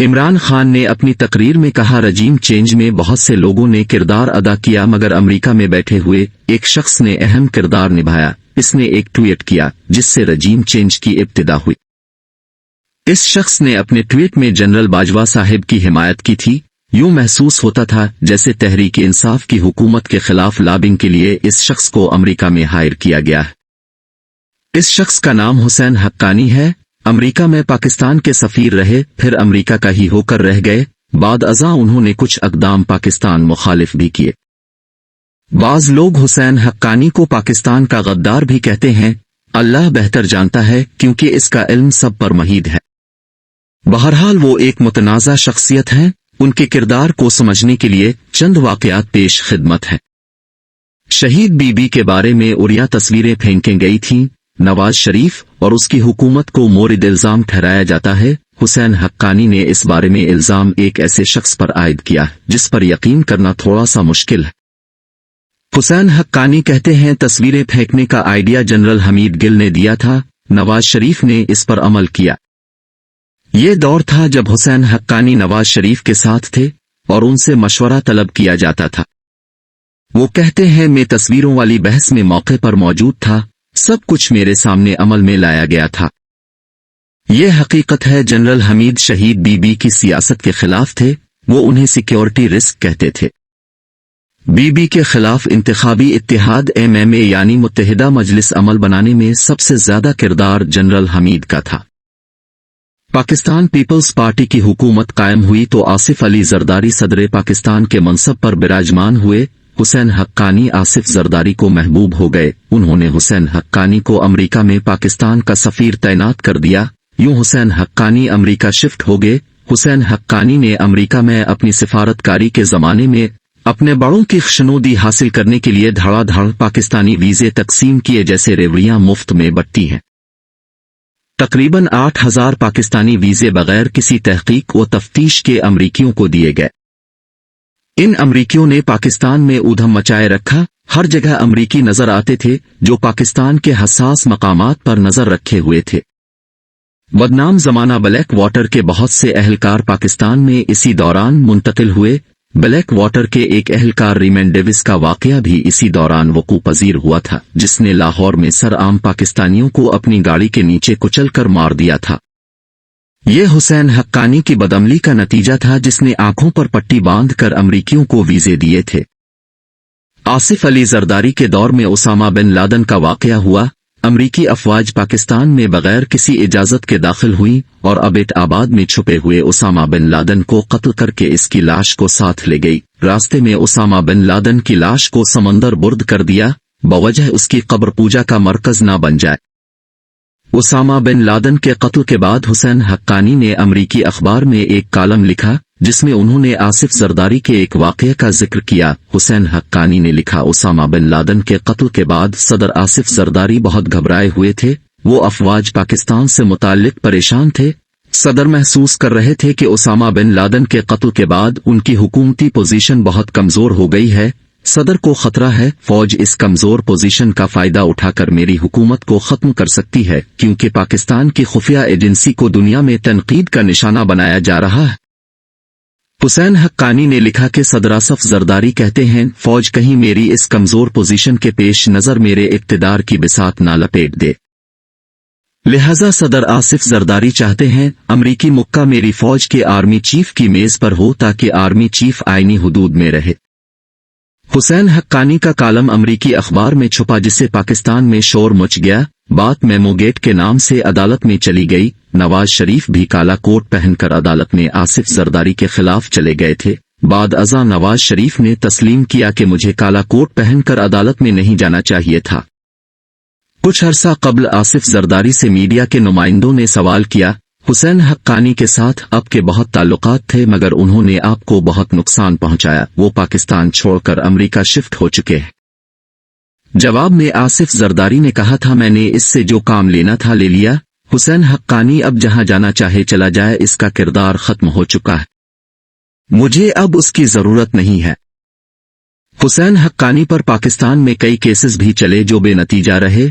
عمران خان نے اپنی تقریر میں کہا رجیم چینج میں بہت سے لوگوں نے کردار ادا کیا مگر امریکہ میں بیٹھے ہوئے ایک شخص نے اہم کردار نبھایا۔ اس نے ایک ٹویٹ کیا جس سے رجیم چینج کی ابتدا ہوئی۔ اس شخص نے اپنے ٹویٹ میں جنرل باجوہ صاحب کی حمایت کی تھی۔ یوں محسوس ہوتا تھا جیسے تحریک انصاف کی حکومت کے خلاف لابنگ کے لیے اس شخص کو امریکہ میں ہائر کیا گیا ہے۔ اس شخص کا نام حسین حقانی ہے۔ امریکہ میں پاکستان کے سفیر رہے، پھر امریکہ کا ہی ہو کر رہ گئے۔ بعد ازاں انہوں نے کچھ اقدام پاکستان مخالف بھی کیے۔ بعض لوگ حسین حقانی کو پاکستان کا غدار بھی کہتے ہیں۔ اللہ بہتر جانتا ہے کیونکہ اس کا علم سب پر محیط ہے۔ بہرحال وہ ایک متنازع شخصیت ہیں۔ ان کے کردار کو سمجھنے کے لیے چند واقعات پیش خدمت ہیں۔ شہید بی بی کے بارے میں اڑیا تصویریں پھینکیں گئی تھیں۔ نواز شریف اور اس کی حکومت کو مورد الزام ٹھہرایا جاتا ہے۔ حسین حقانی نے اس بارے میں الزام ایک ایسے شخص پر عائد کیا جس پر یقین کرنا تھوڑا سا مشکل ہے۔ حسین حقانی کہتے ہیں تصویریں پھینکنے کا آئیڈیا جنرل حمید گل نے دیا تھا، نواز شریف نے اس پر عمل کیا۔ یہ دور تھا جب حسین حقانی نواز شریف کے ساتھ تھے اور ان سے مشورہ طلب کیا جاتا تھا۔ وہ کہتے ہیں میں تصویروں والی بحث میں موقع پر موجود تھا، سب کچھ میرے سامنے عمل میں لایا گیا تھا۔ یہ حقیقت ہے جنرل حمید شہید بی بی کی سیاست کے خلاف تھے، وہ انہیں سیکیورٹی رسک کہتے تھے۔ بی بی کے خلاف انتخابی اتحاد MMA یعنی متحدہ مجلس عمل بنانے میں سب سے زیادہ کردار جنرل حمید کا تھا۔ پاکستان پیپلز پارٹی کی حکومت قائم ہوئی تو آصف علی زرداری صدر پاکستان کے منصب پر براجمان ہوئے۔ حسین حقانی آصف زرداری کو محبوب ہو گئے۔ انہوں نے حسین حقانی کو امریکہ میں پاکستان کا سفیر تعینات کر دیا۔ یوں حسین حقانی امریکہ شفٹ ہو گئے۔ حسین حقانی نے امریکہ میں اپنی سفارتکاری کے زمانے میں اپنے بڑوں کی خوشنودی حاصل کرنے کے لیے دھڑا دھڑ پاکستانی ویزے تقسیم کیے جیسے ریوڑیاں مفت میں بٹتی ہیں۔ تقریباً 8,000 پاکستانی ویزے بغیر کسی تحقیق و تفتیش کے امریکیوں کو دیے گئے۔ ان امریکیوں نے پاکستان میں ادھم مچائے رکھا۔ ہر جگہ امریکی نظر آتے تھے جو پاکستان کے حساس مقامات پر نظر رکھے ہوئے تھے۔ بدنام زمانہ بلیک واٹر کے بہت سے اہلکار پاکستان میں اسی دوران منتقل ہوئے۔ بلیک واٹر کے ایک اہلکار ریمن ڈیوس کا واقعہ بھی اسی دوران وقوع پذیر ہوا تھا، جس نے لاہور میں سر عام پاکستانیوں کو اپنی گاڑی کے نیچے کچل کر مار دیا تھا۔ یہ حسین حقانی کی بدعملی کا نتیجہ تھا جس نے آنکھوں پر پٹی باندھ کر امریکیوں کو ویزے دیے تھے۔ آصف علی زرداری کے دور میں اسامہ بن لادن کا واقعہ ہوا۔ امریکی افواج پاکستان میں بغیر کسی اجازت کے داخل ہوئیں اور ابیٹ آباد میں چھپے ہوئے اسامہ بن لادن کو قتل کر کے اس کی لاش کو ساتھ لے گئی۔ راستے میں اسامہ بن لادن کی لاش کو سمندر برد کر دیا بوجہ اس کی قبر پوجا کا مرکز نہ بن جائے۔ اسامہ بن لادن کے قتل کے بعد حسین حقانی نے امریکی اخبار میں ایک کالم لکھا جس میں انہوں نے آصف زرداری کے ایک واقعے کا ذکر کیا۔ حسین حقانی نے لکھا اسامہ بن لادن کے قتل کے بعد صدر آصف زرداری بہت گھبرائے ہوئے تھے، وہ افواج پاکستان سے متعلق پریشان تھے۔ صدر محسوس کر رہے تھے کہ اسامہ بن لادن کے قتل کے بعد ان کی حکومتی پوزیشن بہت کمزور ہو گئی ہے۔ صدر کو خطرہ ہے فوج اس کمزور پوزیشن کا فائدہ اٹھا کر میری حکومت کو ختم کر سکتی ہے، کیونکہ پاکستان کی خفیہ ایجنسی کو دنیا میں تنقید کا نشانہ بنایا جا رہا ہے۔ حسین حقانی نے لکھا کہ صدر آصف زرداری کہتے ہیں فوج کہیں میری اس کمزور پوزیشن کے پیش نظر میرے اقتدار کی بساط نہ لپیٹ دے، لہذا صدر آصف زرداری چاہتے ہیں امریکی مکہ میری فوج کے آرمی چیف کی میز پر ہو تاکہ آرمی چیف آئینی حدود میں رہے۔ حسین حقانی کا کالم امریکی اخبار میں چھپا جسے پاکستان میں شور مچ گیا۔ بات میمو گیٹ کے نام سے عدالت میں چلی گئی۔ نواز شریف بھی کالا کوٹ پہن کر عدالت میں آصف زرداری کے خلاف چلے گئے تھے۔ بعد ازاں نواز شریف نے تسلیم کیا کہ مجھے کالا کوٹ پہن کر عدالت میں نہیں جانا چاہیے تھا۔ کچھ عرصہ قبل آصف زرداری سے میڈیا کے نمائندوں نے سوال کیا حسین حقانی کے ساتھ آپ کے بہت تعلقات تھے مگر انہوں نے آپ کو بہت نقصان پہنچایا، وہ پاکستان چھوڑ کر امریکہ شفٹ ہو چکے ہیں۔ جواب میں آصف زرداری نے کہا تھا میں نے اس سے جو کام لینا تھا لے لیا، حسین حقانی اب جہاں جانا چاہے چلا جائے، اس کا کردار ختم ہو چکا ہے، مجھے اب اس کی ضرورت نہیں ہے۔ حسین حقانی پر پاکستان میں کئی کیسز بھی چلے جو بے نتیجہ رہے،